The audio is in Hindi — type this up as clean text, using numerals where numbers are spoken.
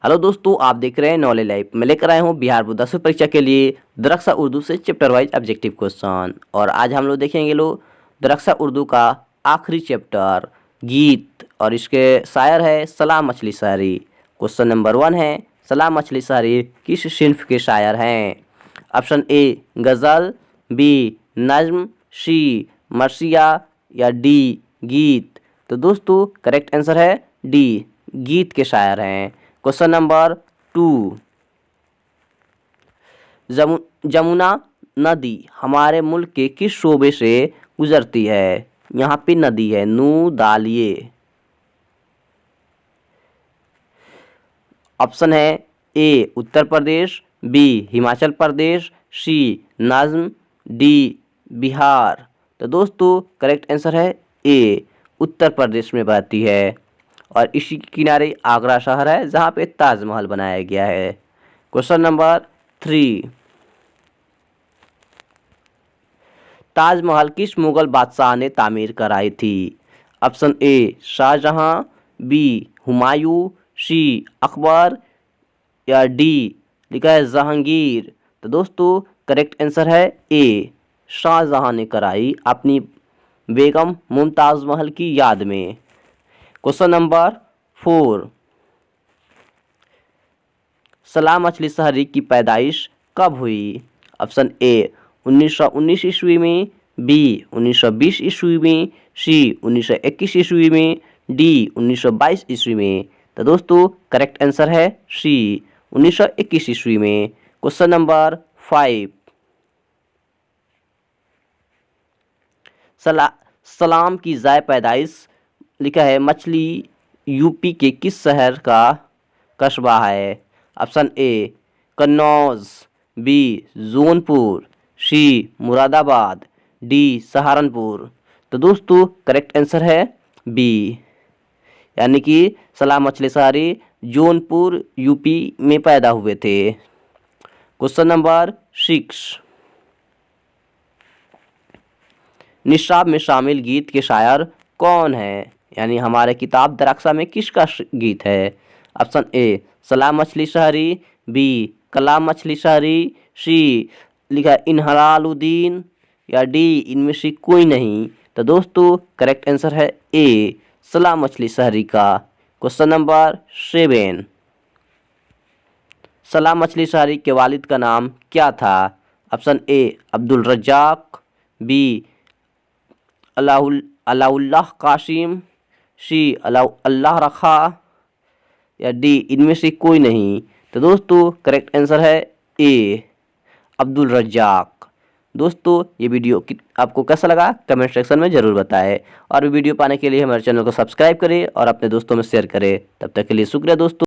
हेलो दोस्तों, आप देख रहे हैं नॉलेज लाइव। मैं लेकर आया हूं बिहार बोर्ड 10वीं परीक्षा के लिए दरक्षा उर्दू से चैप्टर वाइज ऑब्जेक्टिव क्वेश्चन। और आज हम लोग देखेंगे दरक्षा उर्दू का आखिरी चैप्टर गीत, और इसके शायर है सलाम मछली शायरी। क्वेश्चन नंबर 1 है, सलाम मछली शायरी किस सिन्फ के शायर हैं? ऑप्शन ए गज़ल, बी नज्म, सी मरसिया या डी गीत। तो दोस्तों करेक्ट आंसर है डी, गीत के शायर हैं। क्वेश्चन नंबर 2, जमुना नदी हमारे मुल्क के किस शोबे से गुजरती है? यहाँ पे नदी है, नू दालिए। ऑप्शन है ए उत्तर प्रदेश, बी हिमाचल प्रदेश, सी नज्म, डी बिहार। तो दोस्तों करेक्ट आंसर है ए, उत्तर प्रदेश में बहती है, और इसी के किनारे आगरा शहर है जहाँ पे ताजमहल बनाया गया है। क्वेश्चन नंबर 3, ताजमहल किस मुगल बादशाह ने तामीर कराई थी? Option A Shahjahan, B Humayun, C Akbar या डी लिखा है जहांगीर। तो दोस्तों करेक्ट आंसर है ए, शाहजहां ने कराई अपनी बेगम मुमताज महल की याद में। क्वेश्चन नंबर 4, सलाम मछली शायरी की पैदाइश कब हुई? ऑप्शन ए 1919 ईस्वी में, बी 1920 ईस्वी में, सी 1921 ईस्वी में, डी 1922 ईस्वी में। तो दोस्तों करेक्ट आंसर है सी, 1921 ईस्वी में। क्वेश्चन नंबर 5, सलाम की जाय पैदाइश लिखा है मछली यूपी के किस शहर का कस्बा है? Option A Kannauj, B Jaunpur, C Moradabad, D Saharanpur. तो दोस्तों करेक्ट आंसर है बी, यानी कि सलाम मछली शायरी जौनपुर यूपी में पैदा हुए थे। क्वेश्चन नंबर 6, निसाब में शामिल गीत के शायर कौन है? यानी हमारे किताब दरक्षा में किसका गीत है? ऑप्शन ए सलाम मछली शायरी, बी कलाम मछली शायरी, सी लिखा इनहलालुद्दीन या डी इनमें से कोई नहीं। तो दोस्तों करेक्ट आंसर है ए, सलाम मछली शायरी का। क्वेश्चन नंबर 7, सलाम मछली शायरी के वालिद का नाम क्या था? Option A Abdul Razzaq, B Alaullah Qasim, C Allah Rakha या डी इनमें से कोई नहीं। तो दोस्तों करेक्ट आंसर है ए, अब्दुल रज्जाक। दोस्तों ये वीडियो आपको कैसा लगा कमेंट सेक्शन में ज़रूर बताएं, और वीडियो पाने के लिए हमारे चैनल को सब्सक्राइब करें और अपने दोस्तों में शेयर करें। तब तक के लिए शुक्रिया दोस्तों।